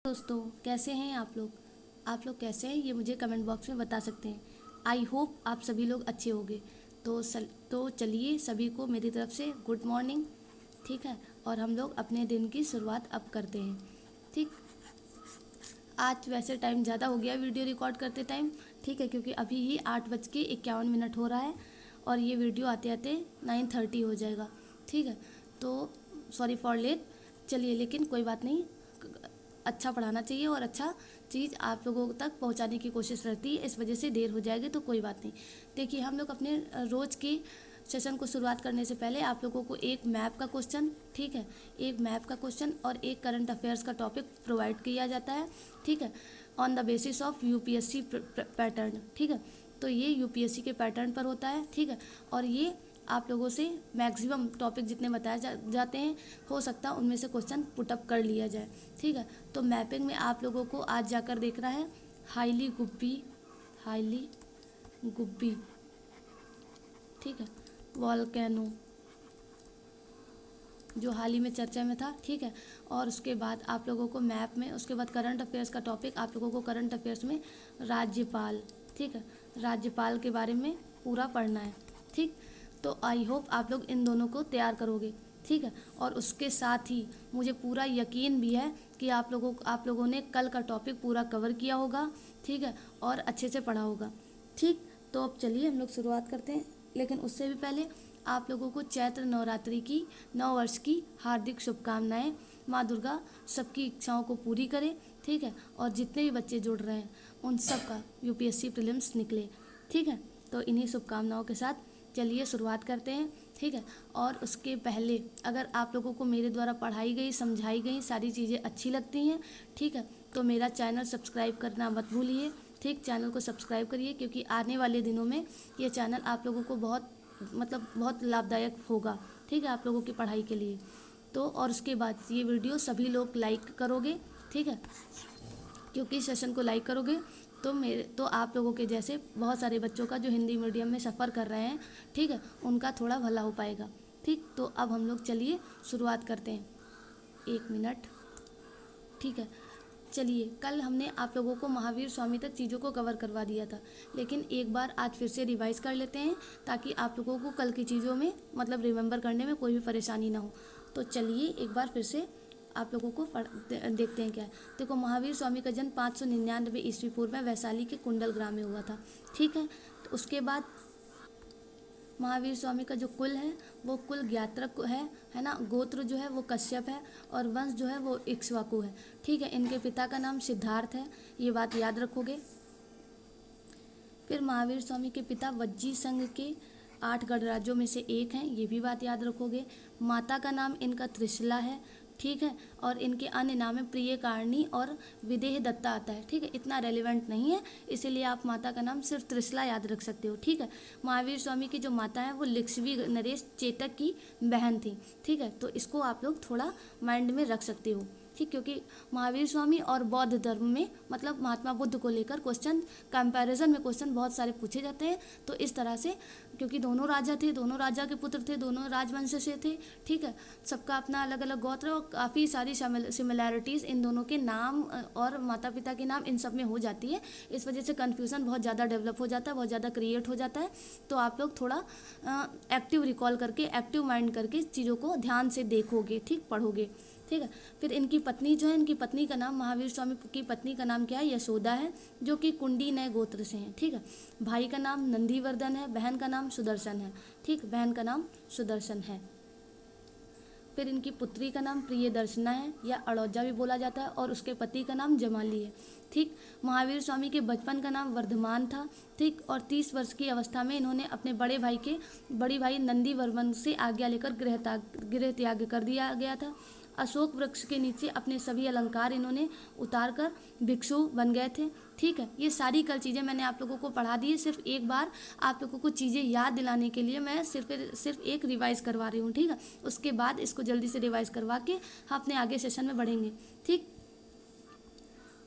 दोस्तों, कैसे हैं आप लोग कैसे हैं ये मुझे कमेंट बॉक्स में बता सकते हैं। आई होप आप सभी लोग अच्छे होंगे। तो चलिए सभी को मेरी तरफ से गुड मॉर्निंग। ठीक है, और हम लोग अपने दिन की शुरुआत अब करते हैं। ठीक, आज वैसे टाइम ज़्यादा हो गया वीडियो रिकॉर्ड करते टाइम। ठीक है, क्योंकि अभी ही 8:51 हो रहा है और ये वीडियो आते आते 9:30 हो जाएगा। ठीक है, तो सॉरी फॉर लेट। चलिए, लेकिन कोई बात नहीं, अच्छा पढ़ाना चाहिए और अच्छा चीज़ आप लोगों तक पहुंचाने की कोशिश रहती है। इस वजह से देर हो जाएगी तो कोई बात नहीं। देखिए, हम लोग अपने रोज़ की सेशन को शुरुआत करने से पहले आप लोगों को एक मैप का क्वेश्चन, ठीक है, एक मैप का क्वेश्चन और एक करंट अफेयर्स का टॉपिक प्रोवाइड किया जाता है। ठीक है, on the basis of UPSC pattern. ठीक है, तो ये यूपीएससी के पैटर्न पर होता है। ठीक है, और ये आप लोगों से मैक्सिमम टॉपिक जितने बताए जाते हैं, हो सकता है उनमें से क्वेश्चन पुटअप कर लिया जाए। ठीक है, तो मैपिंग में आप लोगों को आज जाकर देखना है हाईली गुब्बी, ठीक है, वॉल्केनो, जो हाल ही में चर्चा में था। ठीक है, और उसके बाद आप लोगों को मैप में, उसके बाद करंट अफेयर्स का टॉपिक आप लोगों को करंट अफेयर्स में राज्यपाल, ठीक है, राज्यपाल के बारे में पूरा पढ़ना है। ठीक, तो आई होप आप लोग इन दोनों को तैयार करोगे। ठीक है, और उसके साथ ही मुझे पूरा यकीन भी है कि आप लोगों ने कल का टॉपिक पूरा कवर किया होगा। ठीक है, और अच्छे से पढ़ा होगा। ठीक, तो अब चलिए हम लोग शुरुआत करते हैं, लेकिन उससे भी पहले आप लोगों को चैत्र नवरात्रि की 9 वर्ष की हार्दिक शुभकामनाएं। माँ दुर्गा सबकी इच्छाओं को पूरी करे। ठीक है, और जितने भी बच्चे जुड़ रहे हैं उन सब का यूपीएससी प्रीलिम्स निकले। ठीक है, तो इन्हीं शुभकामनाओं के साथ चलिए शुरुआत करते हैं। ठीक है, और उसके पहले अगर आप लोगों को मेरे द्वारा पढ़ाई गई, समझाई गई सारी चीज़ें अच्छी लगती हैं, ठीक है, तो मेरा चैनल सब्सक्राइब करना मत भूलिए। ठीक, चैनल को सब्सक्राइब करिए, क्योंकि आने वाले दिनों में ये चैनल आप लोगों को बहुत लाभदायक होगा। ठीक है, आप लोगों की पढ़ाई के लिए। तो और उसके बाद ये वीडियो सभी लोग लाइक करोगे। ठीक है, क्योंकि सेशन को लाइक करोगे तो आप लोगों के जैसे बहुत सारे बच्चों का जो हिंदी मीडियम में सफ़र कर रहे हैं, ठीक है, उनका थोड़ा भला हो पाएगा। ठीक, तो अब हम लोग चलिए शुरुआत करते हैं। 1 मिनट। ठीक है, चलिए, कल हमने आप लोगों को महावीर स्वामी तक चीज़ों को कवर करवा दिया था, लेकिन एक बार आज फिर से रिवाइज़ कर लेते हैं ताकि आप लोगों को कल की चीज़ों में रिमेंबर करने में कोई भी परेशानी ना हो। तो चलिए एक बार फिर से आप लोगों को देखते हैं क्या है। देखो, महावीर स्वामी का जन्म 599 ईस्वी पूर्व में वैशाली के कुंडल ग्राम में हुआ था। ठीक है, तो उसके बाद महावीर स्वामी का जो कुल है वो कुल ज्ञात्रक है ना। गोत्र जो है वो कश्यप है और वंश जो है वो इक्ष्वाकु है। ठीक है, इनके पिता का नाम सिद्धार्थ है, ये बात याद रखोगे। फिर महावीर स्वामी के पिता वज्जी संघ के 8 गणराज्यों में से एक हैं, ये भी बात याद रखोगे। माता का नाम इनका त्रिशला है। ठीक है, और इनके अन्य नाम है प्रियकारिणी और विदेह दत्ता आता है। ठीक है, इतना रेलिवेंट नहीं है, इसीलिए आप माता का नाम सिर्फ त्रिशला याद रख सकते हो। ठीक है, महावीर स्वामी की जो माता है वो लिच्छवी नरेश चेतक की बहन थी। ठीक है, तो इसको आप लोग थोड़ा माइंड में रख सकते हो। ठीक, क्योंकि महावीर स्वामी और बौद्ध धर्म में महात्मा बुद्ध को लेकर क्वेश्चन, कंपैरिजन में क्वेश्चन बहुत सारे पूछे जाते हैं। तो इस तरह से, क्योंकि दोनों राजा थे, दोनों राजा के पुत्र थे, दोनों राजवंश से थे। ठीक है, सबका अपना अलग अलग गोत्र और काफ़ी सारी सिमिलैरिटीज़ इन दोनों के नाम और माता पिता के नाम इन सब में हो जाती है। इस वजह से कन्फ्यूज़न बहुत ज़्यादा डेवलप हो जाता है, बहुत ज़्यादा क्रिएट हो जाता है। तो आप लोग थोड़ा एक्टिव रिकॉल करके, एक्टिव माइंड करके चीज़ों को ध्यान से देखोगे, ठीक, पढ़ोगे। ठीक है, फिर इनकी पत्नी जो है, इनकी पत्नी का नाम, महावीर स्वामी की पत्नी का नाम क्या है, यशोदा है, जो कि कुंडी नए गोत्र से हैं। ठीक है, भाई का नाम नंदीवर्धन है, बहन का नाम सुदर्शन है। ठीक, बहन का नाम सुदर्शन है। फिर इनकी पुत्री का नाम प्रियदर्शना है या अड़ौजा भी बोला जाता है, और उसके पति का नाम जमाली है। ठीक, महावीर स्वामी के बचपन का नाम वर्धमान था। ठीक, और 30 वर्ष की अवस्था में इन्होंने अपने बड़ी भाई नंदीवर्मन से आज्ञा लेकर गृह त्याग कर दिया गया था। अशोक वृक्ष के नीचे अपने सभी अलंकार इन्होंने उतार कर भिक्षु बन गए थे। ठीक है, ये सारी कल चीज़ें मैंने आप लोगों को पढ़ा दी है, सिर्फ एक बार आप लोगों को चीज़ें याद दिलाने के लिए मैं सिर्फ एक रिवाइज़ करवा रही हूँ। ठीक है, उसके बाद इसको जल्दी से रिवाइज़ करवा के हम अपने आगे सेशन में बढ़ेंगे। ठीक,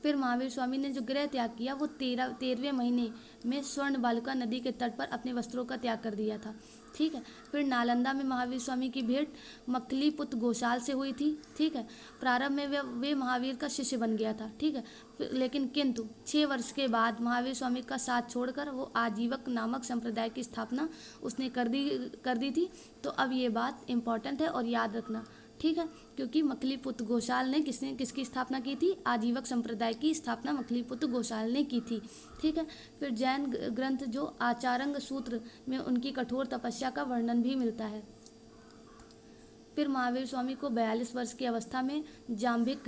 फिर महावीर स्वामी ने जो गृह त्याग किया वो 13वें महीने में स्वर्ण बालुका नदी के तट पर अपने वस्त्रों का त्याग कर दिया था। ठीक है। फिर नालंदा में महावीर स्वामी की भेंट मकलीपुत्र गोशाल से हुई थी। ठीक है। प्रारंभ में वे महावीर का शिष्य बन गया था। ठीक है। लेकिन किंतु 6 वर्ष के बाद महावीर स्वामी का साथ छोड़कर वो आजीवक नामक संप्रदाय की स्थापना उसने कर दी थी। तो अब ये बात इम्पॉर्टेंट है और याद रखना। ठीक है। क्योंकि मकलीपुत्र गोशाल ने किसकी स्थापना की थी? आजीवक संप्रदाय की स्थापना मकलीपुत्र गोशाल ने की थी। ठीक है। फिर जैन ग्रंथ जो आचारंग सूत्र में उनकी कठोर तपस्या का वर्णन भी मिलता है। फिर महावीर स्वामी को 42 वर्ष की अवस्था में जाम्भिक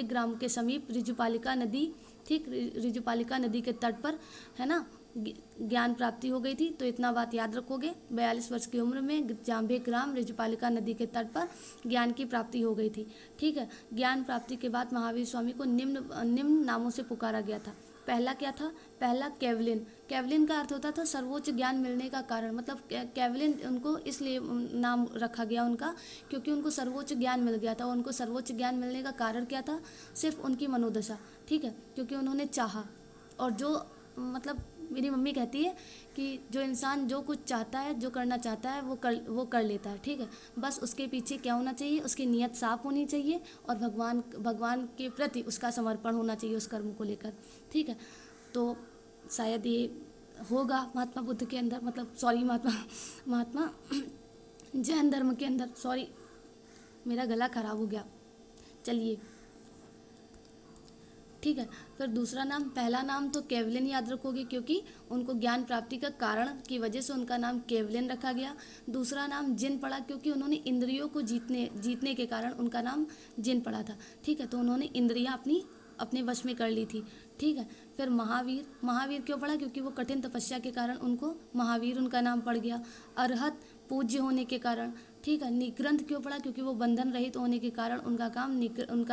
ग्राम के समीप ऋजुपालिका नदी, ठीक, ऋजुपालिका नदी के तट पर, है ना, ज्ञान प्राप्ति हो गई थी। तो इतना बात याद रखोगे, 42 वर्ष की उम्र में जाम्भिक ग्राम ऋजुपालिका नदी के तट पर ज्ञान की प्राप्ति हो गई थी। ठीक है। ज्ञान प्राप्ति के बाद महावीर स्वामी को निम्न नामों से पुकारा गया था। पहला क्या था? पहला कैवलिन। कैवलिन का अर्थ होता था सर्वोच्च ज्ञान मिलने का कारण। मतलब कैवलिन उनको इसलिए नाम रखा गया उनका क्योंकि उनको सर्वोच्च ज्ञान मिल गया था। उनको सर्वोच्च ज्ञान मिलने का कारण क्या था? सिर्फ उनकी मनोदशा। ठीक है। क्योंकि उन्होंने चाहा, और जो मतलब मेरी मम्मी कहती है कि जो इंसान जो कुछ चाहता है, जो करना चाहता है, वो कर लेता है। ठीक है। बस उसके पीछे क्या होना चाहिए? उसकी नीयत साफ होनी चाहिए और भगवान के प्रति उसका समर्पण होना चाहिए उस कर्म को लेकर। ठीक है। तो शायद ये होगा महात्मा बुद्ध के अंदर, मतलब सॉरी महात्मा जैन धर्म के अंदर। सॉरी, मेरा गला खराब हो गया। चलिए, ठीक है। फिर दूसरा नाम, पहला नाम तो केवलिन याद रखोगे क्योंकि उनको ज्ञान प्राप्ति का कारण की वजह से उनका नाम केवलिन रखा गया। दूसरा नाम जिन पड़ा क्योंकि उन्होंने इंद्रियों को जीतने के कारण उनका नाम जिन पड़ा था। ठीक है। तो उन्होंने इंद्रियां अपने वश में कर ली थी। ठीक है। फिर महावीर क्यों पड़ा? क्योंकि वो कठिन तपस्या के कारण उनको महावीर उनका नाम पड़ गया। अरहत, पूज्य होने के कारण। ठीक है। निग्रंथ क्यों पड़ा? क्योंकि वो बंधन रहित होने के कारण उनका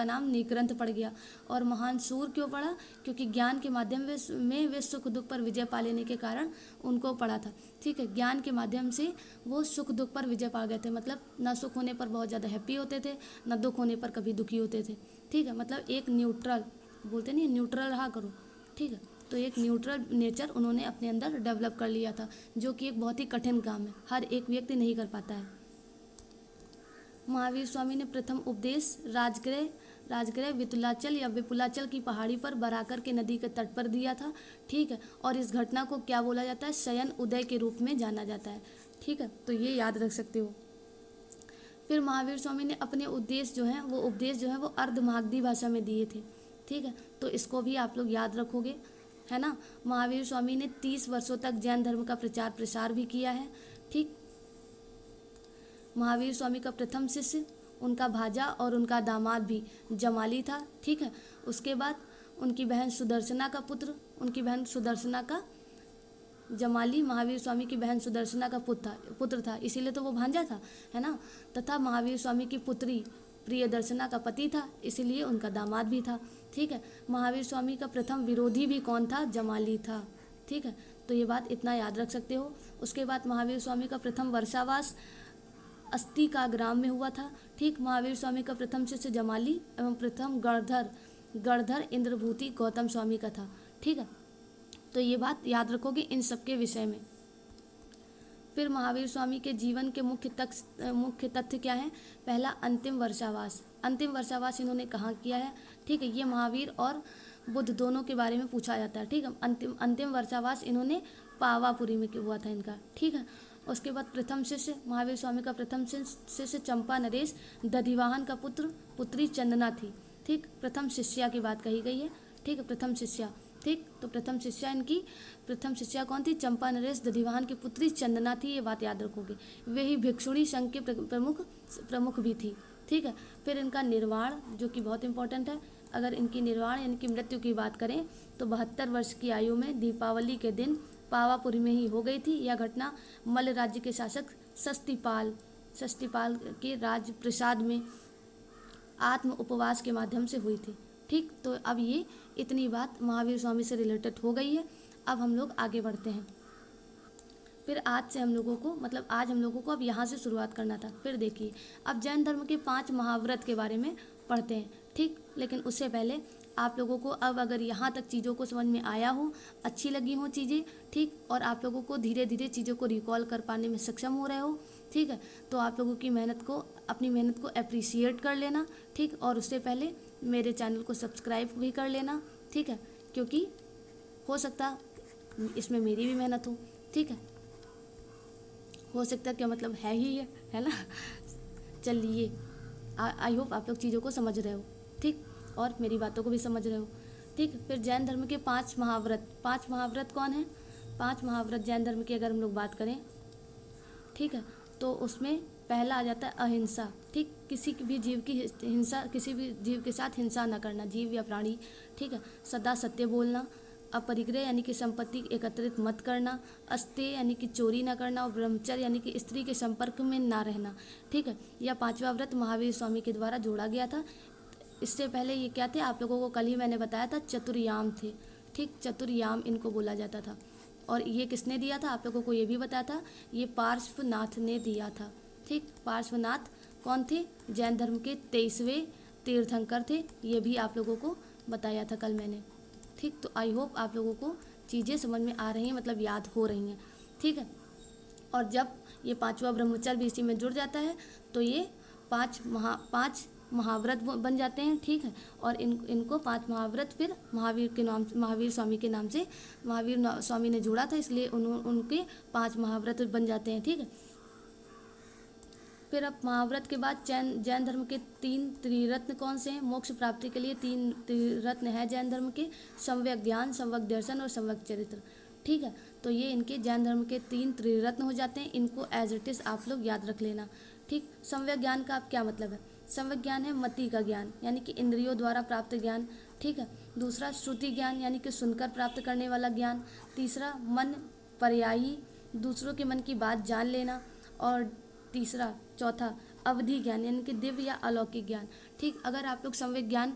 नाम निग्रंथ पड़ गया। और महान सूर क्यों पड़ा? क्योंकि ज्ञान के माध्यम में वे सुख दुख पर विजय पा लेने के कारण उनको पड़ा था। ठीक है। ज्ञान के माध्यम से वो सुख दुख पर विजय पा गए थे। मतलब न सुख होने पर बहुत ज़्यादा हैप्पी होते थे, न दुख होने पर कभी दुखी होते थे। ठीक है। मतलब एक न्यूट्रल, बोलते नहीं, न्यूट्रल रहा करो। ठीक है। तो एक न्यूट्रल नेचर उन्होंने अपने अंदर डेवलप कर लिया था, जो कि एक बहुत ही कठिन काम है, हर एक व्यक्ति नहीं कर पाता है। महावीर स्वामी ने प्रथम उपदेश राजगृह विपुलाचल या विपुलाचल की पहाड़ी पर बराकर के नदी के तट पर दिया था। ठीक है। और इस घटना को क्या बोला जाता है? शयन उदय के रूप में जाना जाता है। ठीक है। तो ये याद रख सकते हो। फिर महावीर स्वामी ने अपने उपदेश जो है वो अर्धमागधी भाषा में दिए थे। ठीक है। तो इसको भी आप लोग याद रखोगे, है ना। महावीर स्वामी ने 30 वर्षों तक जैन धर्म का प्रचार प्रसार भी किया है। ठीक। महावीर स्वामी का प्रथम शिष्य उनका भाजा और उनका दामाद भी जमाली था। ठीक है। उसके बाद उनकी बहन सुदर्शना का जमाली महावीर स्वामी की बहन सुदर्शना का पुत्र था, इसीलिए तो वो भांजा था, है ना। तथा महावीर स्वामी की पुत्री प्रियदर्शना का पति था, इसीलिए उनका दामाद भी था। ठीक है। महावीर स्वामी का प्रथम विरोधी भी कौन था? जमाली था। ठीक है। तो ये बात इतना याद रख सकते हो। उसके बाद महावीर स्वामी का प्रथम वर्षावास अस्ति का ग्राम में हुआ था। ठीक। महावीर स्वामी का प्रथम शिष्य जमाली एवं प्रथम गणधर इंद्रभूति गौतम स्वामी का था। ठीक है। तो ये बात याद रखोगे इन सब के विषय में। फिर महावीर स्वामी के जीवन के मुख्य तथ्य क्या है? पहला, अंतिम वर्षावास इन्होंने कहाँ किया है? ठीक है। ये महावीर और बुद्ध दोनों के बारे में पूछा जाता है। ठीक है। अंतिम वर्षावास इन्होंने पावापुरी में हुआ था इनका। ठीक है। उसके बाद प्रथम शिष्य महावीर स्वामी का प्रथम शिष्य चंपा नरेश दधिवाहन का पुत्री चंदना थी। ठीक। प्रथम शिष्या की बात कही गई है। ठीक है। प्रथम शिष्या। ठीक। तो प्रथम शिष्या कौन थी? चंपा नरेश दधिवाहन की पुत्री चंदना थी। ये बात याद रखोगे। वे ही भिक्षुणी संघ के प्रमुख भी थी। ठीक है। फिर इनका निर्वाण जो कि बहुत इंपॉर्टेंट है। अगर इनकी निर्वाण यानी कि मृत्यु की बात करें तो 72 वर्ष की आयु में दीपावली के दिन पावापुरी में ही हो गई थी। यह घटना मल्ल राज्य के शासक षष्टिपाल के राज प्रसाद में आत्म उपवास के माध्यम से हुई थी। ठीक। तो अब ये इतनी बात महावीर स्वामी से रिलेटेड हो गई है। अब हम लोग आगे बढ़ते हैं। फिर आज हम लोगों को अब यहाँ से शुरुआत करना था। फिर देखिए, अब जैन धर्म के 5 महाव्रत के बारे में पढ़ते हैं। ठीक। लेकिन उससे पहले आप लोगों को अब अगर यहाँ तक चीज़ों को समझ में आया हो, अच्छी लगी हो चीज़ें, ठीक, और आप लोगों को धीरे धीरे चीज़ों को रिकॉल कर पाने में सक्षम हो रहे हो, ठीक है, तो आप लोगों की मेहनत को, अपनी मेहनत को अप्रिशिएट कर लेना, ठीक। और उससे पहले मेरे चैनल को सब्सक्राइब भी कर लेना, ठीक है, क्योंकि हो सकता इसमें मेरी भी मेहनत हो, ठीक है, हो सकता क्या मतलब है ही है ना। चलिए, आई होप आप लोग चीज़ों को समझ रहे हो, ठीक, और मेरी बातों को भी समझ रहे हो, ठीक। फिर जैन धर्म के 5 महाव्रत, 5 महाव्रत कौन है? 5 महाव्रत जैन धर्म की अगर हम लोग बात करें, ठीक है, तो उसमें पहला आ जाता है अहिंसा, ठीक। किसी भी जीव की हिंसा, किसी भी जीव के साथ हिंसा न करना, जीव या प्राणी, ठीक है। सदा सत्य बोलना, अपरिग्रह यानी कि संपत्ति एकत्रित मत करना, अस्तेय यानी कि चोरी न करना, और ब्रह्मचर्य यानी कि स्त्री के संपर्क में ना रहना, ठीक है। यह 5वां व्रत महावीर स्वामी के द्वारा जोड़ा गया था। इससे पहले ये क्या थे, आप लोगों को कल ही मैंने बताया था, चतुर्याम थे, ठीक, चतुर्याम इनको बोला जाता था। और ये किसने दिया था, आप लोगों को ये भी बताया था, ये पार्श्वनाथ ने दिया था, ठीक। पार्श्वनाथ कौन थे? जैन धर्म के 23वें तीर्थंकर थे, ये भी आप लोगों को बताया था कल मैंने, ठीक। तो आई होप आप लोगों को चीज़ें समझ में आ रही हैं, मतलब याद हो रही हैं, ठीक है। और जब ये 5वां ब्रह्मचर्य भी इसी में जुड़ जाता है तो ये 5 महाव्रत बन जाते हैं, ठीक है। और इनको 5 महाव्रत फिर महावीर के नाम, महावीर स्वामी के नाम से महावीर स्वामी ने जोड़ा था, इसलिए उनके 5 महाव्रत बन जाते हैं, ठीक है। फिर अब महाव्रत के बाद जैन धर्म के 3 त्रिरत्न कौन से हैं? मोक्ष प्राप्ति के लिए 3 त्रिरत्न है जैन धर्म के, सम्यक ज्ञान, सम्यक दर्शन और सम्यक चरित्र, ठीक है। तो ये इनके जैन धर्म के 3 त्रिरत्न हो जाते हैं, इनको एज इट इज़ आप लोग याद रख लेना, ठीक। सम्यक ज्ञान का आप क्या मतलब है? सम्यक ज्ञान है मति का ज्ञान, यानी कि इंद्रियों द्वारा प्राप्त ज्ञान, ठीक है। दूसरा श्रुति ज्ञान, यानी कि सुनकर प्राप्त करने वाला ज्ञान। तीसरा मन पर्यायी, दूसरों के मन की बात जान लेना। और तीसरा, चौथा अवधि ज्ञान, यानी कि दिव्य या अलौकिक ज्ञान, ठीक। अगर आप लोग सम्यक ज्ञान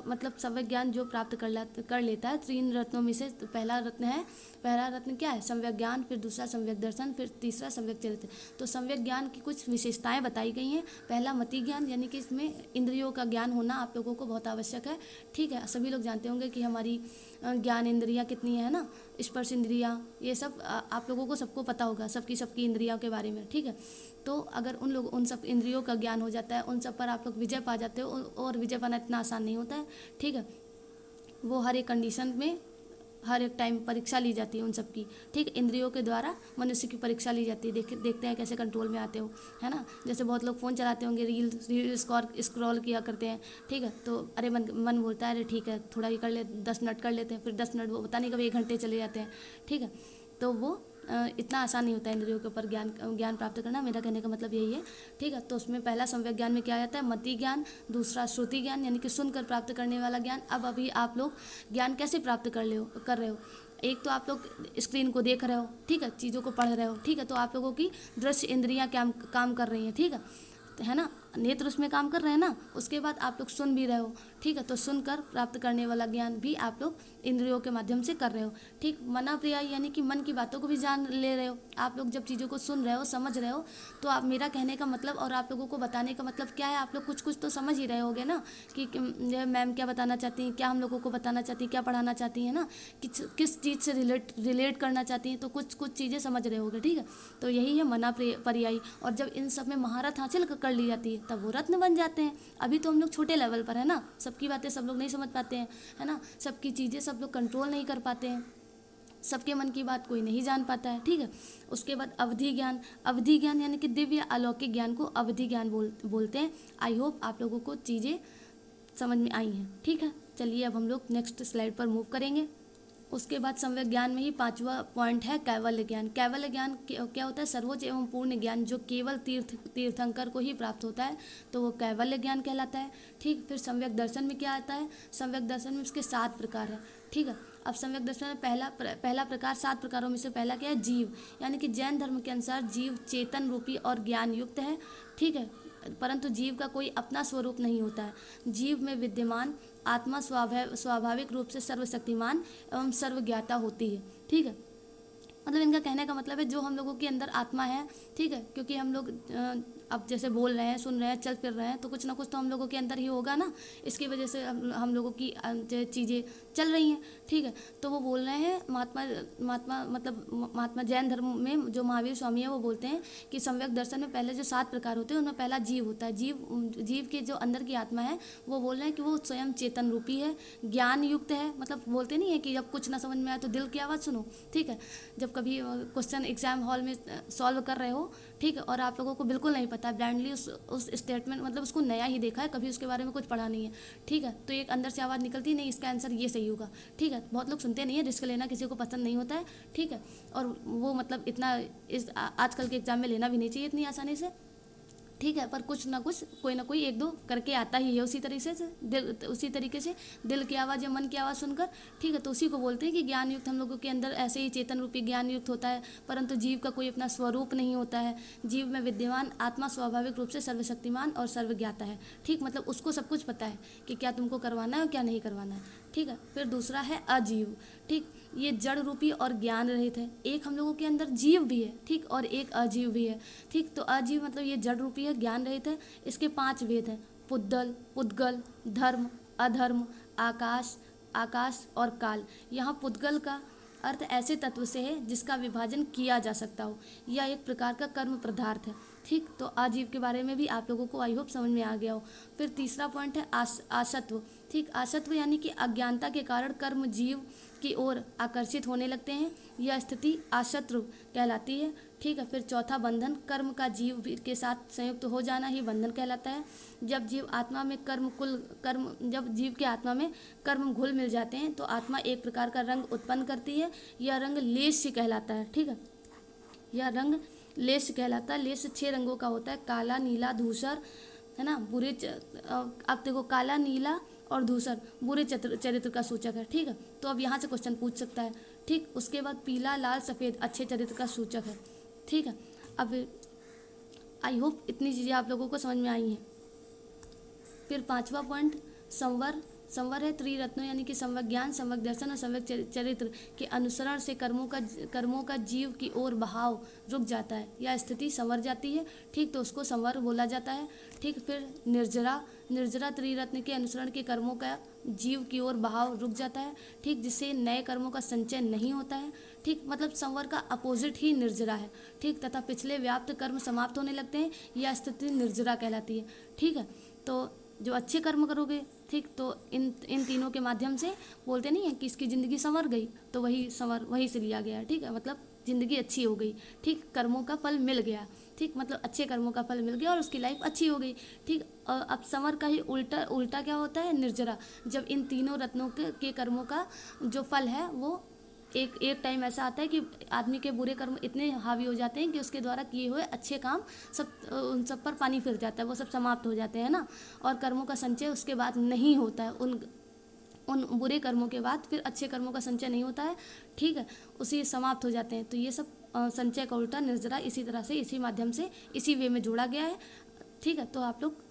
मतलब सम्यक ज्ञान जो प्राप्त कर लेता है 3 रत्नों में से, तो पहला रत्न क्या है? सम्यक ज्ञान, फिर दूसरा सम्यक दर्शन, फिर तीसरा सम्यक चरित्र। तो सम्यक ज्ञान की कुछ विशेषताएं बताई गई हैं। पहला मति ज्ञान, यानी कि इसमें इंद्रियों का ज्ञान होना आप लोगों को बहुत आवश्यक है, ठीक है। सभी लोग जानते होंगे कि हमारी ज्ञान इंद्रियां कितनी है ना, स्पर्श इंद्रियां, ये सब आप लोगों को सबको पता होगा, सबकी इंद्रियों के बारे में, ठीक है। तो अगर उन सब इंद्रियों का ज्ञान हो जाता है, उन सब पर आप लोग विजय पा जाते हो, और विजय पाना इतना आसान नहीं होता है, ठीक है। वो हर एक कंडीशन में, हर एक टाइम परीक्षा ली जाती है उन सब की, ठीक। इंद्रियों के द्वारा मनुष्य की परीक्षा ली जाती है, देखते हैं कैसे कंट्रोल में आते हो, है ना। जैसे बहुत लोग फ़ोन चलाते होंगे, रील स्क्रॉल किया करते हैं, ठीक है। तो अरे मन बोलता है अरे ठीक है थोड़ा ही कर ले, 10 मिनट कर लेते हैं, फिर 10 मिनट वो पता नहीं कभी 1 घंटे चले जाते हैं, ठीक है। तो वो इतना आसान नहीं होता है इंद्रियों के ऊपर ज्ञान प्राप्त करना, मेरा कहने का मतलब यही है, ठीक है। तो उसमें पहला सम्यक ज्ञान में क्या आता है? मति ज्ञान। दूसरा श्रुति ज्ञान, यानी कि सुनकर प्राप्त करने वाला ज्ञान। अब अभी आप लोग ज्ञान कैसे प्राप्त कर रहे हो? एक तो आप लोग स्क्रीन को देख रहे हो, ठीक है, चीज़ों को पढ़ रहे हो, ठीक है, तो आप लोगों की दृश्य इंद्रियां काम कर रही हैं, ठीक है ना, नेत्र उसमें काम कर रहे हैं ना। उसके बाद आप लोग सुन भी रहे हो, ठीक है, तो सुनकर प्राप्त करने वाला ज्ञान भी आप लोग इंद्रियों के माध्यम से कर रहे हो, ठीक। मना प्रिया, यानी कि मन की बातों को भी जान ले रहे हो। आप लोग जब चीज़ों को सुन रहे हो, समझ रहे हो, तो आप, मेरा कहने का मतलब और आप लोगों को बताने का मतलब क्या है, आप लोग कुछ तो समझ ही रहे होगे ना कि मैम क्या बताना चाहती हैं, क्या हम लोगों को बताना चाहती हैं, क्या पढ़ाना चाहती हैं ना, किस चीज़ से रिलेट करना चाहती हैं, तो कुछ चीज़ें समझ रहे होगे, ठीक है। तो यही है मना पर्यायी। और जब इन सब में महारत हासिल कर ली जाती है तब वो रत्न बन जाते हैं। अभी तो हम लोग छोटे लेवल पर है ना, सबकी बातें सब लोग नहीं समझ पाते हैं, है ना, सबकी चीज़ें सब लोग कंट्रोल नहीं कर पाते हैं, सबके मन की बात कोई नहीं जान पाता है, ठीक है। उसके बाद अवधि ज्ञान यानी कि दिव्य अलौकिक ज्ञान को अवधि ज्ञान बोलते हैं। आई होप आप लोगों को चीज़ें समझ में आई हैं, ठीक है। चलिए अब हम लोग नेक्स्ट स्लाइड पर मूव करेंगे। उसके बाद सम्यक ज्ञान में ही 5वां पॉइंट है कैवल्य ज्ञान। कैवल्य ज्ञान क्या होता है? सर्वोच्च एवं पूर्ण ज्ञान जो केवल तीर्थंकर को ही प्राप्त होता है, तो वो कैवल्य ज्ञान कहलाता है, ठीक। फिर सम्यक दर्शन में क्या आता है? सम्यक दर्शन में उसके 7 प्रकार है, ठीक है। अब सम्यक दर्शन में पहला प्रकार, 7 प्रकारों में से पहला क्या है? जीव, यानी कि जैन धर्म के अनुसार जीव चेतन रूपी और ज्ञान युक्त है, ठीक है, परंतु जीव का कोई अपना स्वरूप नहीं होता है। जीव में विद्यमान आत्मा स्वाभाविक रूप से सर्वशक्तिमान एवं सर्वज्ञाता होती है, ठीक है। मतलब इनका कहने का मतलब है जो हम लोगों के अंदर आत्मा है, ठीक है, क्योंकि हम लोग अब जैसे बोल रहे हैं, सुन रहे हैं, चल फिर रहे हैं, तो कुछ ना कुछ तो हम लोगों के अंदर ही होगा ना, इसकी वजह से हम लोगों की जो चीज़ें चल रही हैं, ठीक है। तो वो बोल रहे हैं महात्मा महात्मा मतलब महात्मा जैन धर्म में जो महावीर स्वामी है वो बोलते हैं कि सम्यक दर्शन में पहले जो 7 प्रकार होते हैं उनमें पहला जीव होता है। जीव के जो अंदर की आत्मा है वो बोल रहे हैं कि वो स्वयं चेतन रूपी है, ज्ञान युक्त है। मतलब बोलते नहीं है कि जब कुछ ना समझ में आए तो दिल की आवाज़ सुनो, ठीक है। जब कभी क्वेश्चन एग्जाम हॉल में सॉल्व कर रहे हो, ठीक है, और आप लोगों को बिल्कुल नहीं पता, ब्लाइंडली उस स्टेटमेंट मतलब उसको नया ही देखा है, कभी उसके बारे में कुछ पढ़ा नहीं है, ठीक है, तो एक अंदर से आवाज़ निकलती नहीं, इसका आंसर ये सही होगा, ठीक है। बहुत लोग सुनते नहीं है, रिस्क लेना किसी को पसंद नहीं होता है, ठीक है। और वो मतलब इतना इस आजकल के एग्जाम में लेना भी नहीं चाहिए इतनी आसानी से, ठीक है। पर कुछ ना कुछ कोई ना कोई 1-2 करके आता ही है उसी तरीके से दिल की आवाज़ या मन की आवाज़ सुनकर, ठीक है। तो उसी को बोलते हैं कि ज्ञान युक्त हम लोगों के अंदर ऐसे ही चेतन रूपी ज्ञान युक्त होता है, परंतु जीव का कोई अपना स्वरूप नहीं होता है। जीव में विद्यमान आत्मा स्वाभाविक रूप से सर्वशक्तिमान और सर्वज्ञाता है, ठीक। मतलब उसको सब कुछ पता है कि क्या तुमको करवाना है और क्या नहीं करवाना है, ठीक है। फिर दूसरा है अजीव, ठीक। ये जड़ रूपी और ज्ञान रहित है। एक हम लोगों के अंदर जीव भी है, ठीक, और एक अजीव भी है, ठीक। तो अजीव मतलब ये जड़ रूपी है, ज्ञान रहित है। इसके 5 वेद हैं, पुद्गल, पुद्गल, धर्म, अधर्म, आकाश, आकाश और काल। यहाँ पुद्गल का अर्थ ऐसे तत्व से है जिसका विभाजन किया जा सकता हो, यह एक प्रकार का कर्म पदार्थ है, ठीक। तो आजीव के बारे में भी आप लोगों को आई होप समझ में आ गया हो। फिर तीसरा पॉइंट है आसत्व, ठीक। आसत्व यानी कि अज्ञानता के कारण कर्म जीव की ओर आकर्षित होने लगते हैं, यह स्थिति आसत्व कहलाती है, ठीक है। फिर चौथा बंधन, कर्म का जीव के साथ संयुक्त हो जाना ही बंधन कहलाता है। जब जीव के आत्मा में कर्म घुल मिल जाते हैं तो आत्मा एक प्रकार का रंग उत्पन्न करती है, यह रंग लेस्य कहलाता है, ठीक है। यह रंग लेस्य कहलाता है। लेस्य 6 रंगों का होता है, काला, नीला, धूसर, है ना। अब देखो काला, नीला और धूसर बुरे चरित्र का सूचक है, ठीक है। तो अब यहाँ से क्वेश्चन पूछ सकता है, ठीक। उसके बाद पीला, लाल, सफ़ेद अच्छे चरित्र का सूचक है, ठीक है। अब आई होप इतनी चीज़ें आप लोगों को समझ में आई हैं। फिर 5वां पॉइंट संवर है त्रिरत्नों यानी कि सम्यक ज्ञान, सम्यक दर्शन और सम्यक चरित्र के अनुसरण से कर्मों का जीव की ओर बहाव रुक जाता है, यह स्थिति संवर जाती है, ठीक। तो उसको संवर बोला जाता है, ठीक। फिर निर्जरा त्रिरत्न के अनुसरण के कर्मों का जीव की ओर बहाव रुक जाता है, ठीक, जिससे नए कर्मों का संचय नहीं होता है, ठीक। मतलब संवर का अपोजिट ही निर्जरा है, ठीक। तथा पिछले व्याप्त कर्म समाप्त होने लगते हैं, यह स्थिति निर्जरा कहलाती है, ठीक है। तो जो अच्छे कर्म करोगे, ठीक, तो इन तीनों के माध्यम से बोलते नहीं है कि इसकी ज़िंदगी संवर गई, तो वही से लिया गया, ठीक है। मतलब ज़िंदगी अच्छी हो गई, ठीक, कर्मों का फल मिल गया, ठीक। मतलब अच्छे कर्मों का फल मिल गया और उसकी लाइफ अच्छी हो गई, ठीक। अब संवर का ही उल्टा क्या होता है, निर्जरा। जब इन तीनों रत्नों के कर्मों का जो फल है वो एक टाइम ऐसा आता है कि आदमी के बुरे कर्म इतने हावी हो जाते हैं कि उसके द्वारा किए हुए अच्छे काम उन सब पर पानी फिर जाता है, वो सब समाप्त हो जाते हैं ना, और कर्मों का संचय उसके बाद नहीं होता है। उन बुरे कर्मों के बाद फिर अच्छे कर्मों का संचय नहीं होता है, ठीक है, उसी समाप्त हो जाते हैं। तो ये सब संचय का उल्टा निर्जरा इसी तरह से, इसी माध्यम से, इसी वे में जोड़ा गया है, ठीक है। तो आप लोग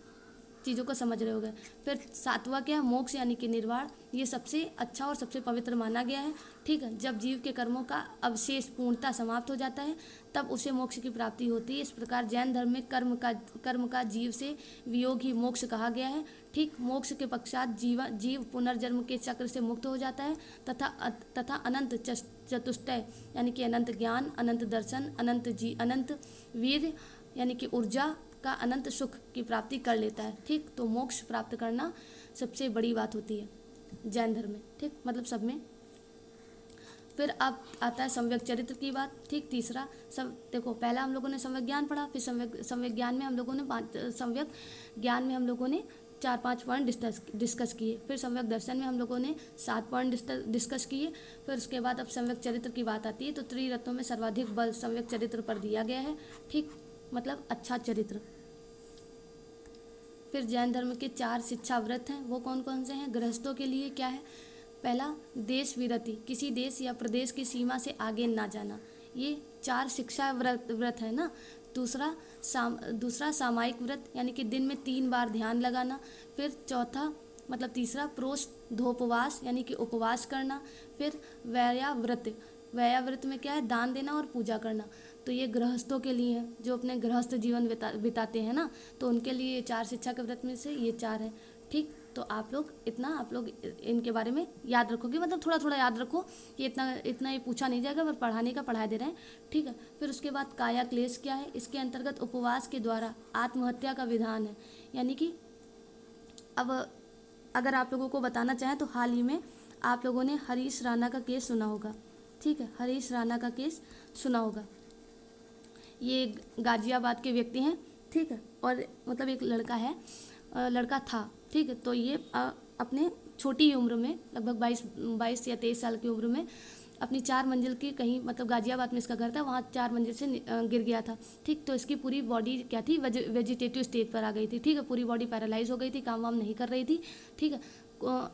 चीज़ों को समझ रहे होंगे। फिर 7वां क्या है, मोक्ष यानी कि निर्वाण। ये सबसे अच्छा और सबसे पवित्र माना गया है, ठीक है। जब जीव के कर्मों का अवशेष पूर्णतः समाप्त हो जाता है तब उसे मोक्ष की प्राप्ति होती है। इस प्रकार जैन धर्म में कर्म का जीव से वियोग ही मोक्ष कहा गया है, ठीक। मोक्ष के पश्चात जीव पुनर्जन्म के चक्र से मुक्त हो जाता है तथा अनंत चतुष्टय यानी कि अनंत ज्ञान, अनंत दर्शन, अनंत वीर यानी कि ऊर्जा का अनंत सुख की प्राप्ति कर लेता है, ठीक। तो मोक्ष प्राप्त करना सबसे बड़ी बात होती है जैन धर्म में, ठीक, मतलब सब में। फिर अब आता है सम्यक चरित्र की बात, ठीक। तीसरा सब देखो, पहला हम लोगों ने सम्यक ज्ञान पढ़ा, फिर सम्यक ज्ञान में हम लोगों ने 4-5 पॉइंट डिस्कस किए। फिर सम्यक दर्शन में हम लोगों ने 7 पॉइंट डिस्कस किए। फिर उसके बाद अब सम्यक चरित्र की बात आती है, तो त्रिरत्नों में सर्वाधिक बल सम्यक चरित्र पर दिया गया है, ठीक, मतलब अच्छा चरित्र। फिर जैन धर्म के 4 शिक्षा व्रत हैं, वो कौन कौन से हैं। गृहस्थों के लिए क्या है, पहला देश विरति, किसी देश या प्रदेश की सीमा से आगे ना जाना, ये 4 शिक्षा व्रत है ना। दूसरा सामायिक व्रत यानी कि दिन में 3 बार ध्यान लगाना। फिर तीसरा प्रोष्ठोपवास यानी कि उपवास करना। फिर वैयाव्रत में क्या है, दान देना और पूजा करना। तो ये गृहस्थों के लिए है, जो अपने गृहस्थ जीवन बिताते हैं ना, तो उनके लिए ये 4 शिक्षा के व्रत में से ये 4 हैं। ठीक, तो आप लोग इनके बारे में याद रखोगे, मतलब थोड़ा थोड़ा याद रखो, ये इतना ये पूछा नहीं जाएगा, पर पढ़ाने का पढ़ा दे रहे हैं। ठीक है, फिर उसके बाद काया क्लेश क्या है, इसके अंतर्गत उपवास के द्वारा आत्महत्या का विधान है। यानी कि अब अगर आप लोगों को बताना चाहें तो हाल ही में आप लोगों ने हरीश राणा का केस सुना होगा। ठीक है, हरीश राणा का केस सुना होगा। ये गाजियाबाद के व्यक्ति हैं। ठीक है, और मतलब एक लड़का था। ठीक है, तो ये अपने छोटी उम्र में लगभग 22 या 23 साल की उम्र में अपनी 4 मंजिल की कहीं, मतलब गाजियाबाद में इसका घर था, वहाँ 4 मंजिल से गिर गया था। ठीक, तो इसकी पूरी बॉडी क्या थी, वेजिटेटिव स्टेज पर आ गई थी। ठीक है, पूरी बॉडी पैरालाइज हो गई थी, काम वाम नहीं कर रही थी। ठीक है,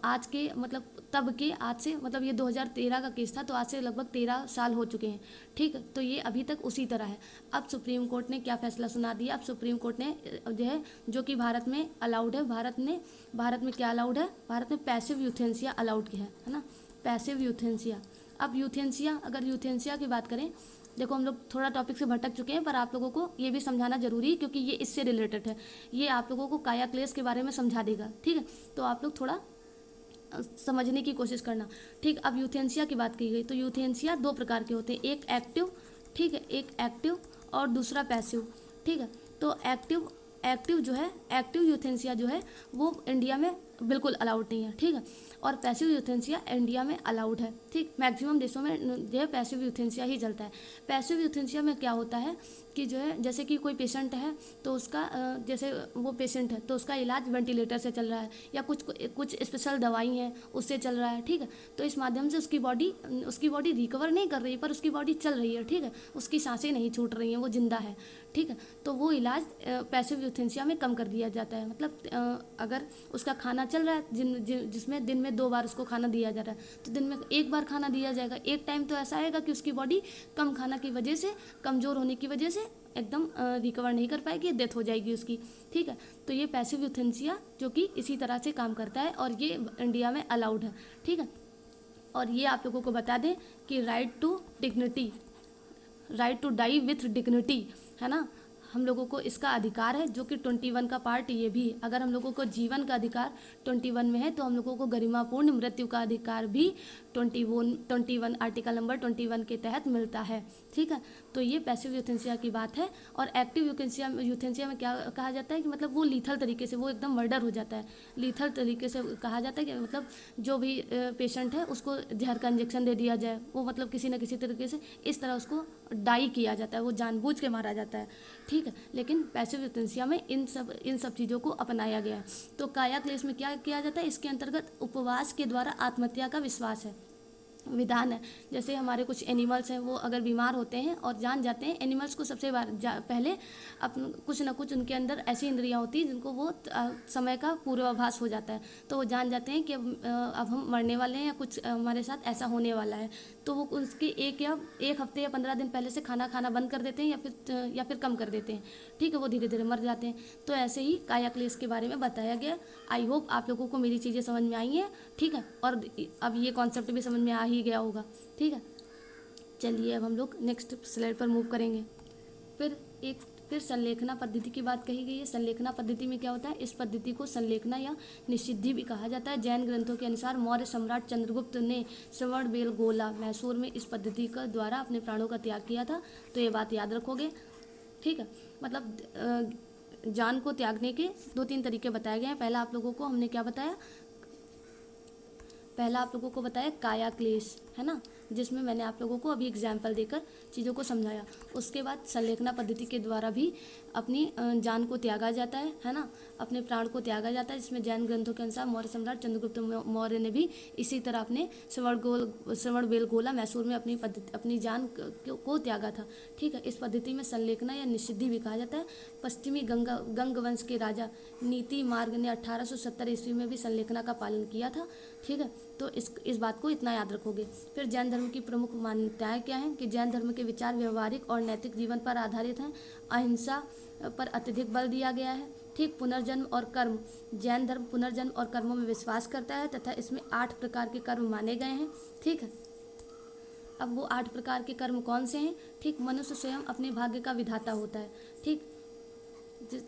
आज के मतलब तब के आज से मतलब ये 2013 का केस था, तो आज से लगभग 13 साल हो चुके हैं। ठीक है, तो ये अभी तक उसी तरह है। अब सुप्रीम कोर्ट ने क्या फैसला सुना दिया, अब सुप्रीम कोर्ट ने जो है, जो कि भारत में अलाउड है, भारत में क्या अलाउड है, भारत में पैसिव यूथेनेसिया अलाउड है ना, पैसिव यूथेनेसिया। अब अगर यूथेनेसिया की बात करें, देखो हम लोग थोड़ा टॉपिक से भटक चुके हैं, पर आप लोगों को ये भी समझाना जरूरी है, क्योंकि ये इससे रिलेटेड है। ये आप लोगों को काया क्लेश के बारे में समझा देगा। ठीक है, तो आप लोग थोड़ा समझने की कोशिश करना। ठीक, अब यूथेनेसिया की बात की गई, तो यूथेनेसिया 2 प्रकार के होते हैं, एक एक्टिव, ठीक है, एक एक्टिव और दूसरा पैसिव। ठीक है, तो एक्टिव जो है, एक्टिव यूथेनेसिया जो है वो इंडिया में बिल्कुल अलाउड नहीं है। ठीक है, और पैसिव यूथेनेसिया इंडिया में अलाउड है। ठीक, मैक्सिमम देशों में जो है पैसिव यूथेनेसिया ही चलता है। पैसिव यूथेनेसिया में क्या होता है कि जो है, जैसे कि कोई पेशेंट है, तो उसका जैसे वो पेशेंट है तो उसका इलाज वेंटिलेटर से चल रहा है, या कुछ स्पेशल दवाई हैं उससे चल रहा है। ठीक है, तो इस माध्यम से उसकी बॉडी रिकवर नहीं कर रही है, पर उसकी बॉडी चल रही है। ठीक है, उसकी सांसें नहीं छूट रही हैं, वो जिंदा है। ठीक है, तो वो इलाज पैसिव यूथेनेसिया में कम कर दिया जाता है। मतलब अगर उसका खाना चल रहा है, जिसमें दिन में 2 बार उसको खाना दिया जा रहा है, तो दिन में 1 बार खाना दिया जाएगा। एक टाइम तो ऐसा आएगा कि उसकी बॉडी कम खाना की वजह से, कमज़ोर होने की वजह से एकदम रिकवर नहीं कर पाएगी, डेथ हो जाएगी उसकी। ठीक है, तो ये पैसिव यूथेनेसिया जो कि इसी तरह से काम करता है, और ये इंडिया में अलाउड है। ठीक है, और ये आप लोगों को बता दें कि right to die with dignity है ना, हम लोगों को इसका अधिकार है, जो कि 21 का पार्ट ये भी। अगर हम लोगों को जीवन का अधिकार 21 में है, तो हम लोगों को गरिमापूर्ण मृत्यु का अधिकार भी 21 आर्टिकल नंबर 21 के तहत मिलता है। ठीक है, तो ये पैसिव यूथेनेसिया की बात है। और एक्टिव यूथेनेसिया में क्या कहा जाता है कि मतलब वो लीथल तरीके से, वो एकदम मर्डर हो जाता है। लीथल तरीके से कहा जाता है कि मतलब जो भी पेशेंट है उसको जहर का इंजेक्शन दे दिया जाए, वो मतलब किसी न किसी तरीके से इस तरह उसको डाई किया जाता है, वो जानबूझ के मारा जाता है। ठीक है, लेकिन पैसिव यूथेनेसिया में इन सब चीज़ों को अपनाया गया है। तो काया क्लेश में क्या किया जाता है, इसके अंतर्गत उपवास के द्वारा आत्महत्या का विधान है। जैसे हमारे कुछ एनिमल्स हैं, वो अगर बीमार होते हैं और जान जाते हैं, एनिमल्स को सबसे पहले कुछ ना कुछ उनके अंदर ऐसी इंद्रियां होती हैं जिनको वो समय का पूर्वाभास हो जाता है, तो वो जान जाते हैं कि अब हम मरने वाले हैं, या कुछ हमारे साथ ऐसा होने वाला है, तो वो उसके एक हफ्ते या 15 दिन पहले से खाना बंद कर देते हैं, या फिर कम कर देते हैं। ठीक है, वो धीरे धीरे मर जाते हैं। तो ऐसे ही काया क्लेश के बारे में बताया गया। आई होप आप लोगों को मेरी चीज़ें समझ में आई हैं। ठीक है, और अब ये कॉन्सेप्ट भी समझ में आ ही गया होगा। ठीक है, चलिए अब हम लोग नेक्स्ट स्लाइड पर मूव करेंगे। फिर संलेखना पद्धति की बात कही गई है। संलेखना पद्धति में क्या होता है, इस पद्धति को संलेखना या निषिद्धि भी कहा जाता है। जैन ग्रंथों के अनुसार मौर्य सम्राट चंद्रगुप्त ने श्रवणबेलगोला मैसूर में इस पद्धति का द्वारा अपने प्राणों का त्याग किया था। तो ये बात याद रखोगे। ठीक है, मतलब जान को त्यागने के 2-3 तरीके बताए गए हैं। पहला आप लोगों को हमने क्या बताया, काया क्लेश है ना, जिसमें मैंने आप लोगों को अभी एग्जाम्पल देकर चीज़ों को समझाया। उसके बाद संलेखना पद्धति के द्वारा भी अपनी जान को त्यागा जाता है ना, अपने प्राण को त्यागा जाता है, जिसमें जैन ग्रंथों के अनुसार मौर्य सम्राट चंद्रगुप्त मौर्य ने भी इसी तरह अपने श्रवणबेलगोला मैसूर में अपनी जान को त्यागा था। ठीक है, इस पद्धति में संलेखना या निषिद्धि भी कहा जाता है। पश्चिमी गंग वंश के राजा नीति मार्ग ने 1870 ईस्वी में भी संलेखना का पालन किया था। ठीक है, तो इस बात को इतना याद रखोगे। फिर जैन धर्म की प्रमुख मान्यताएं क्या हैं कि जैन धर्म के विचार व्यवहारिक और नैतिक जीवन पर आधारित हैं। अहिंसा पर अत्यधिक बल दिया गया है। ठीक, पुनर्जन्म और कर्म, जैन धर्म पुनर्जन्म और कर्मों में विश्वास करता है तथा इसमें 8 प्रकार के कर्म माने गए हैं। ठीक है, अब वो 8 प्रकार के कर्म कौन से हैं? ठीक, मनुष्य स्वयं अपने भाग्य का विधाता होता है। ठीक,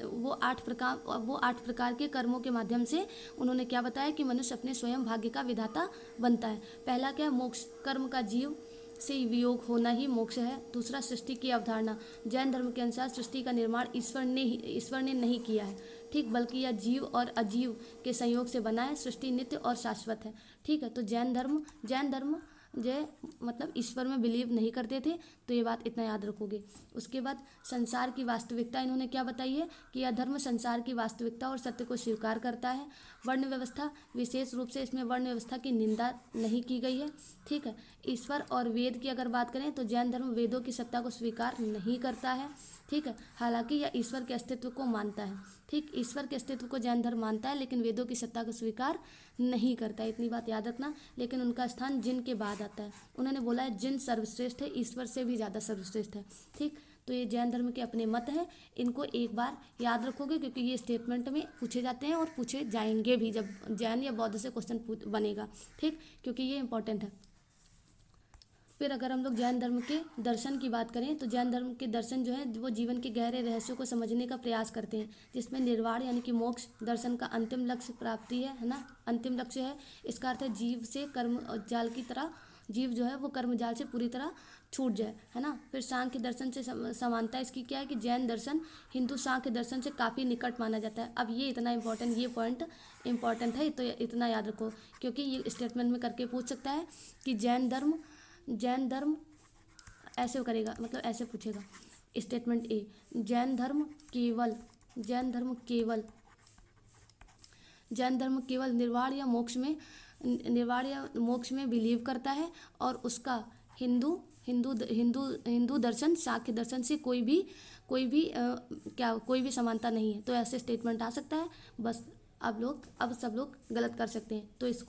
वो आठ प्रकार के कर्मों के माध्यम से उन्होंने क्या बताया कि मनुष्य अपने स्वयं भाग्य का विधाता बनता है। पहला क्या है? मोक्ष। कर्म का जीव से वियोग होना ही मोक्ष है। दूसरा, सृष्टि की अवधारणा। जैन धर्म के अनुसार सृष्टि का निर्माण ईश्वर ने नहीं किया है। ठीक, बल्कि यह जीव और अजीव के संयोग से बना है। सृष्टि नित्य और शाश्वत है। ठीक है, तो जैन धर्म जय मतलब ईश्वर में बिलीव नहीं करते थे, तो ये बात इतना याद रखोगे। उसके बाद संसार की वास्तविकता इन्होंने क्या बताई है कि यह धर्म संसार की वास्तविकता और सत्य को स्वीकार करता है। वर्ण व्यवस्था, विशेष रूप से इसमें वर्ण व्यवस्था की निंदा नहीं की गई है। ठीक है, ईश्वर और वेद की अगर बात करें तो जैन धर्म वेदों की सत्ता को स्वीकार नहीं करता है। ठीक है, हालांकि यह ईश्वर के अस्तित्व को मानता है। ठीक, ईश्वर के अस्तित्व को जैन धर्म मानता है, लेकिन वेदों की सत्ता को स्वीकार नहीं करता है, इतनी बात याद रखना। लेकिन उनका स्थान जिन के बाद आता है। उन्होंने बोला है जिन सर्वश्रेष्ठ है, ईश्वर से भी ज़्यादा सर्वश्रेष्ठ है। ठीक, तो ये जैन धर्म के अपने मत हैं, इनको एक बार याद रखोगे क्योंकि ये स्टेटमेंट में पूछे जाते हैं और पूछे जाएंगे भी जब जैन या बौद्ध से क्वेश्चन बनेगा। ठीक, क्योंकि ये इंपॉर्टेंट है। फिर अगर हम लोग जैन धर्म के दर्शन की बात करें तो जैन धर्म के दर्शन जो है वो जीवन के गहरे रहस्यों को समझने का प्रयास करते हैं, जिसमें निर्वाण यानी कि मोक्ष दर्शन का अंतिम लक्ष्य प्राप्ति है ना, अंतिम लक्ष्य है। इसका अर्थ है जीव से कर्म जाल की तरह, जीव जो है वो कर्म जाल से पूरी तरह छूट जाए, है ना। फिर सांख्य दर्शन से समानता इसकी क्या है कि जैन दर्शन हिंदू सांख्य दर्शन से काफ़ी निकट माना जाता है। अब ये इतना इंपॉर्टेंट, ये पॉइंट इंपॉर्टेंट है, तो इतना याद रखो क्योंकि ये स्टेटमेंट में करके पूछ सकता है कि जैन धर्म ऐसे करेगा, मतलब ऐसे पूछेगा। स्टेटमेंट ए, जैन धर्म केवल निर्वाण या मोक्ष में बिलीव करता है और उसका हिंदू दर्शन सांख्य दर्शन से कोई भी समानता नहीं है। तो ऐसे स्टेटमेंट आ सकता है। बस अब सब लोग गलत कर सकते हैं, तो इस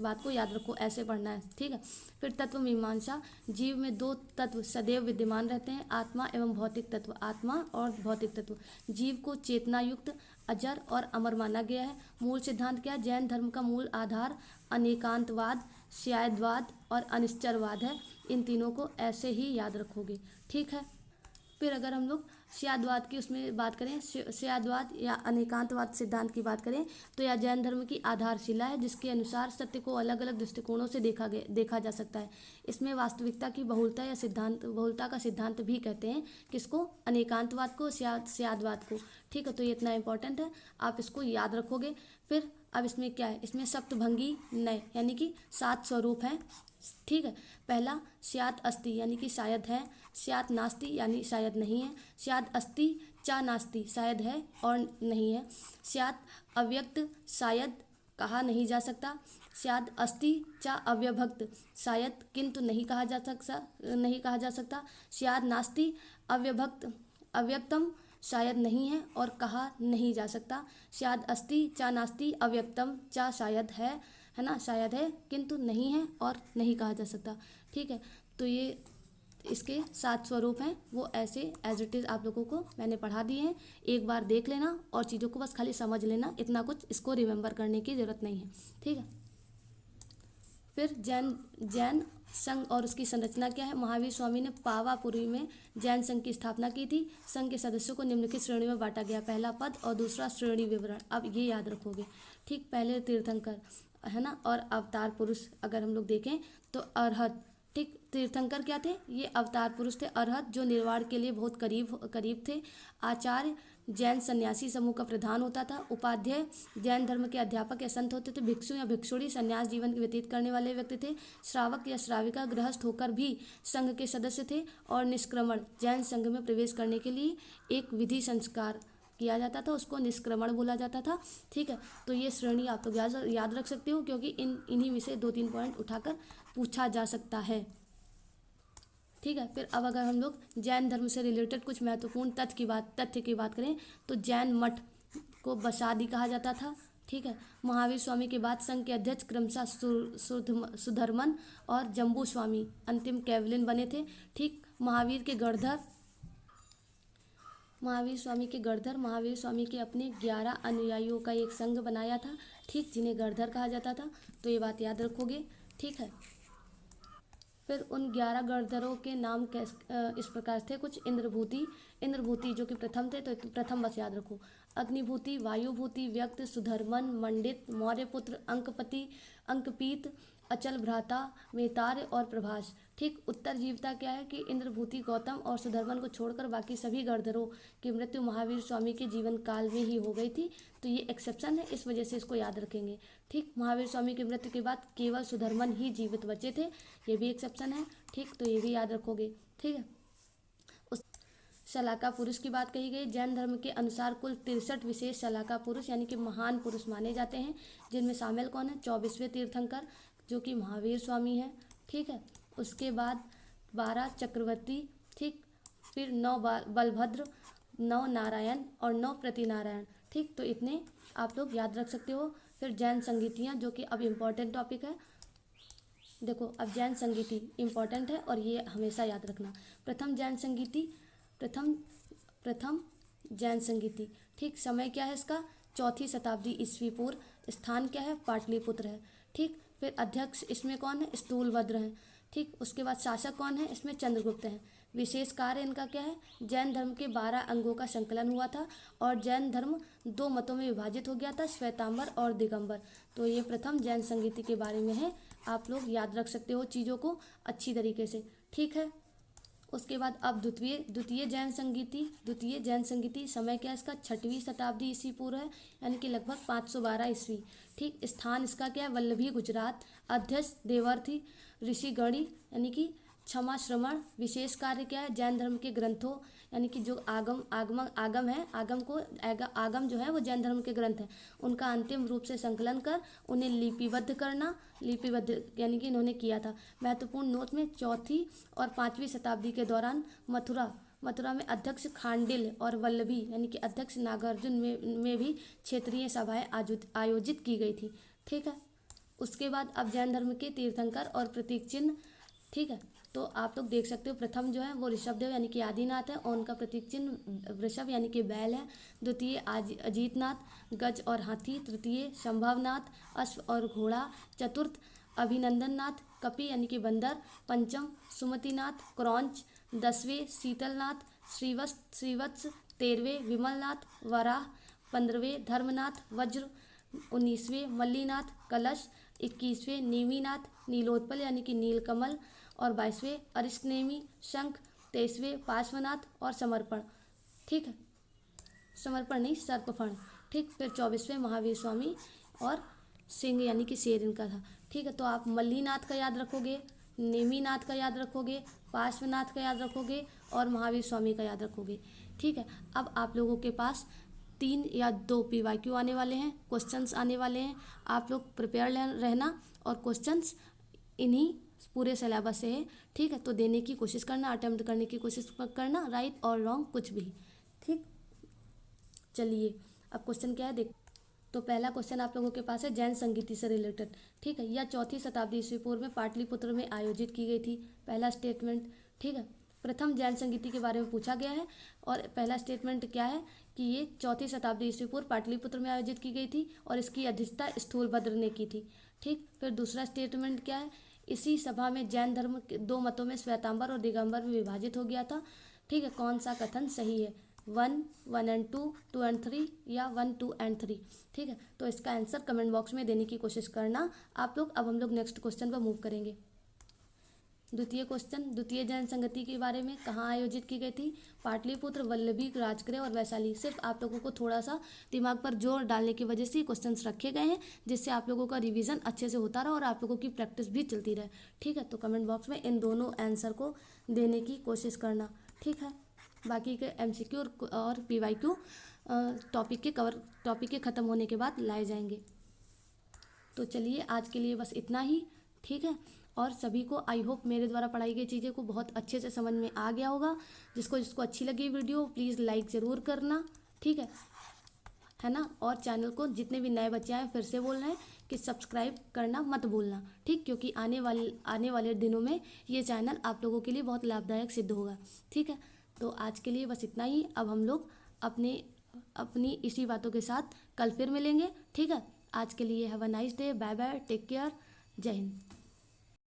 बात को याद रखो, ऐसे पढ़ना है। ठीक है, फिर तत्व मीमांसा। जीव में 2 तत्व सदैव विद्यमान रहते हैं, आत्मा एवं भौतिक तत्व। आत्मा और भौतिक तत्व। जीव को चेतना युक्त, अजर और अमर माना गया है। मूल सिद्धांत क्या है? जैन धर्म का मूल आधार अनेकांतवाद, श्यायदवाद और अनिश्चरवाद है। इन तीनों को ऐसे ही याद रखोगे। ठीक है, फिर अगर हम लोग श्यादवाद की उसमें बात करें, श्यादवाद या अनेकांतवाद सिद्धांत की बात करें तो यह जैन धर्म की आधारशिला है, जिसके अनुसार सत्य को अलग अलग दृष्टिकोणों से देखा जा सकता है। इसमें वास्तविकता की बहुलता का सिद्धांत भी कहते हैं। किसको? अनेकांतवाद को, श्यादवाद को। ठीक है, तो ये इतना इंपॉर्टेंट है, आप इसको याद रखोगे। फिर अब इसमें क्या है? इसमें सप्तभंगी नय यानी कि 7 स्वरूप हैं। ठीक है, पहला स्यात् अस्ति यानी कि शायद है, स्यात् नास्ति यानी शायद नहीं है, स्यात् अस्ति चा नास्ति शायद है और नहीं है, स्यात् अव्यक्त शायद कहा नहीं जा सकता, स्यात् अस्ति चा अव्यभक्त शायद किंतु नहीं कहा जा सकता, स्यात् नास्ति अव्यक्तम शायद नहीं है और कहा नहीं जा सकता, स्यात् अस्ति चा नास्ति अव्यक्तम चा शायद है ना, शायद है किंतु नहीं है और नहीं कहा जा सकता। ठीक है, तो ये इसके 7 स्वरूप हैं, वो ऐसे एज इट इज़ आप लोगों को मैंने पढ़ा दिए हैं। एक बार देख लेना और चीज़ों को बस खाली समझ लेना, इतना कुछ इसको रिमेंबर करने की ज़रूरत नहीं है। ठीक है, फिर जैन संघ और उसकी संरचना क्या है? महावीर स्वामी ने पावापुरी में जैन संघ की स्थापना की थी। संघ के सदस्यों को निम्नलिखित श्रेणी में बांटा गया, पहला पद और दूसरा श्रेणी विवरण। अब ये याद रखोगे। ठीक, पहले तीर्थंकर है ना, और अवतार पुरुष अगर हम लोग देखें तो अरहत। ठीक, तीर्थंकर क्या थे? ये अवतार पुरुष थे। अरहत जो निर्वाण के लिए बहुत करीब थे। आचार्य जैन सन्यासी समूह का प्रधान होता था। उपाध्याय जैन धर्म के अध्यापक या संत होते थे। भिक्षु या भिक्षुणी संन्यास जीवन व्यतीत करने वाले व्यक्ति थे। श्रावक या श्राविका गृहस्थ होकर भी संघ के सदस्य थे। और निष्क्रमण जैन संघ में प्रवेश करने के लिए एक विधि संस्कार किया जाता था, उसको निष्क्रमण बोला जाता था। ठीक है, तो ये श्रेणी आप लोग याद रख सकते हो क्योंकि इन्हीं में से 2-3 पॉइंट उठाकर पूछा जा सकता है। ठीक है, फिर अब अगर हम लोग जैन धर्म से रिलेटेड कुछ महत्वपूर्ण तथ्य की बात करें तो जैन मठ को बसादी कहा जाता था। ठीक है, महावीर स्वामी के बाद संघ के अध्यक्ष क्रमशः सुधर्मन और जम्बू स्वामी अंतिम कैवलिन बने थे। ठीक, महावीर स्वामी के अपने 11 अनुयायियों का एक संघ बनाया था। ठीक, जिन्हें गणधर कहा जाता था। तो ये बात याद रखोगे। ठीक है, फिर उन 11 गणधरों के नाम इस प्रकार थे कुछ। इंद्रभूति जो कि प्रथम थे, तो प्रथम बस याद रखो। अग्निभूति, वायुभूति, व्यक्त, सुधर्मन, मंडित, मौर्यपुत्र, अंकपति, अंकपीत, अचल भ्राता, वेतार्य और प्रभास। ठीक, उत्तर जीवता क्या है कि इंद्रभूति, गौतम और सुधर्मन को छोड़कर बाकी सभी गणधरों की मृत्यु महावीर स्वामी के जीवन काल में ही हो गई थी। तो ये एक्सेप्शन है, इस वजह से इसको याद रखेंगे। ठीक, महावीर स्वामी की मृत्यु के बाद केवल सुधर्मन ही जीवित बचे थे, ये भी एक्सेप्शन है। ठीक, तो ये भी याद रखोगे। ठीक है, शलाका पुरुष की बात कही गई। जैन धर्म के अनुसार कुल 63 विशेष शलाका पुरुष यानी कि महान पुरुष माने जाते हैं, जिनमें शामिल कौन है? 24वें तीर्थंकर जो कि महावीर स्वामी है। ठीक है, उसके बाद 12 चक्रवर्ती। ठीक, फिर 9 बलभद्र, 9 नारायण और 9 प्रतिनारायण। ठीक, तो इतने आप लोग याद रख सकते हो। फिर जैन संगीतियाँ जो कि अब इम्पोर्टेंट टॉपिक है। देखो, अब जैन संगीति इम्पोर्टेंट है और ये हमेशा याद रखना। प्रथम जैन संगीति। ठीक, समय क्या है इसका? 4वीं शताब्दी ईस्वी पूर्व। स्थान क्या है? पाटलिपुत्र है। ठीक, फिर अध्यक्ष इसमें कौन है? स्थूलभद्र हैं। ठीक, उसके बाद शासक कौन है? इसमें चंद्रगुप्त हैं। विशेष कार्य इनका क्या है? जैन धर्म के 12 अंगों का संकलन हुआ था और जैन धर्म 2 मतों में विभाजित हो गया था, श्वेतांबर और दिगंबर। तो ये प्रथम जैन संगीति के बारे में है। आप लोग याद रख सकते हो चीज़ों को अच्छी तरीके से। ठीक है, उसके बाद अब द्वितीय जैन संगीति। समय क्या है इसका? 6वीं शताब्दी ईस्वी पूर्व है, यानी कि लगभग 512 ईस्वी। ठीक, स्थान इसका क्या है? वल्लभी, गुजरात। अध्यक्ष देवर्षि ऋषिगणी यानी कि क्षमा श्रवण। विशेष कार्य क्या है? जैन धर्म के ग्रंथों यानी कि जो आगम जो है वो जैन धर्म के ग्रंथ हैं, उनका अंतिम रूप से संकलन कर उन्हें लिपिबद्ध करना। लिपिबद्ध यानी कि इन्होंने किया था। महत्वपूर्ण नोट में 4वीं और 5वीं शताब्दी के दौरान मथुरा में अध्यक्ष खांडिल्य और वल्लभी यानी कि अध्यक्ष नागार्जुन में भी क्षेत्रीय सभाएं आयोजित की गई थी। ठीक है, उसके बाद अब जैन धर्म के तीर्थंकर और प्रतीक चिन्ह। ठीक है, तो आप लोग देख सकते हो प्रथम जो है वो ऋषभदेव यानी कि आदिनाथ है और उनका प्रतीक चिन्ह वृषभ यानी कि बैल है। द्वितीय अजीतनाथ, गज और हाथी। तृतीय संभवनाथ, अश्व और घोड़ा। चतुर्थ अभिनंदननाथ, कपि यानी कि बंदर। पंचम सुमतिनाथ, क्रौंच। 10वें शीतलनाथ, श्रीवत्स। 13वें विमलनाथ, वराह। 15वें धर्मनाथ, वज्र। 19वें मल्लीनाथ, कलश। 21वें नेमिनाथ, नीलोत्पल यानी कि नीलकमल और 22वें अरिष्टनेमि, शंख। 23वें पार्श्वनाथ और समर्पण। ठीक है, समर्पण नहीं, सर्पफण। ठीक, फिर 24वें महावीर स्वामी और सिंह यानी कि शेर इनका था। ठीक है, तो आप मल्लीनाथ का याद रखोगे, नेमिनाथ का याद रखोगे, पार्श्वनाथ का याद रखोगे और महावीर स्वामी का याद रखोगे। ठीक है, अब आप लोगों के पास 3 या 2 PYQ आने वाले हैं, क्वेश्चंस आने वाले हैं। आप लोग प्रिपेयर रहना और क्वेश्चंस इन्हीं पूरे सिलेबस से है। ठीक है, तो देने की कोशिश करना, अटेम्प्ट करने की कोशिश करना, राइट और रॉन्ग कुछ भी। ठीक, चलिए अब क्वेश्चन क्या है देख। तो पहला क्वेश्चन आप लोगों के पास है जैन संगीति से रिलेटेड। ठीक है, यह 4वीं शताब्दी ईस्वी पूर्व में पाटलिपुत्र में आयोजित की गई थी। पहला स्टेटमेंट। ठीक है, प्रथम जैन संगीति के बारे में पूछा गया है और पहला स्टेटमेंट क्या है कि ये 4वीं शताब्दी ईस्वी पूर्व पाटलिपुत्र में आयोजित की गई थी और इसकी अध्यक्षता स्थूलभद्र ने की थी। ठीक, फिर दूसरा स्टेटमेंट क्या है? इसी सभा में जैन धर्म के 2 मतों में श्वेतांबर और दिगंबर में विभाजित हो गया था। ठीक है, कौन सा कथन सही है? 1 एंड 2, 2 एंड 3 या 1, 2 एंड 3। ठीक है, तो इसका आंसर कमेंट बॉक्स में देने की कोशिश करना आप लोग। अब हम लोग नेक्स्ट क्वेश्चन पर मूव करेंगे। द्वितीय क्वेश्चन, द्वितीय जैन संगति के बारे में कहाँ आयोजित की गई थी? पाटलिपुत्र, वल्लभी, राजगृह और वैशाली। सिर्फ आप लोगों को थोड़ा सा दिमाग पर जोर डालने की वजह से क्वेश्चंस रखे गए हैं, जिससे आप लोगों का रिवीजन अच्छे से होता रहा और आप लोगों की प्रैक्टिस भी चलती रहे। ठीक है, तो कमेंट बॉक्स में इन दोनों आंसर को देने की कोशिश करना। ठीक है, बाकी के MCQ और PYQ टॉपिक के ख़त्म होने के बाद लाए जाएंगे। तो चलिए आज के लिए बस इतना ही। ठीक है, और सभी को आई होप मेरे द्वारा पढ़ाई गई चीज़ें को बहुत अच्छे से समझ में आ गया होगा। जिसको अच्छी लगी वीडियो प्लीज़ लाइक ज़रूर करना। ठीक है ना, और चैनल को जितने भी नए बच्चे आए फिर से बोल रहे हैं कि सब्सक्राइब करना मत भूलना। ठीक, क्योंकि आने वाले दिनों में ये चैनल आप लोगों के लिए बहुत लाभदायक सिद्ध होगा। ठीक है, तो आज के लिए बस इतना ही। अब हम लोग अपनी इसी बातों के साथ कल फिर मिलेंगे। ठीक है, आज के लिए have a nice day, bye bye, take care, जय हिंद।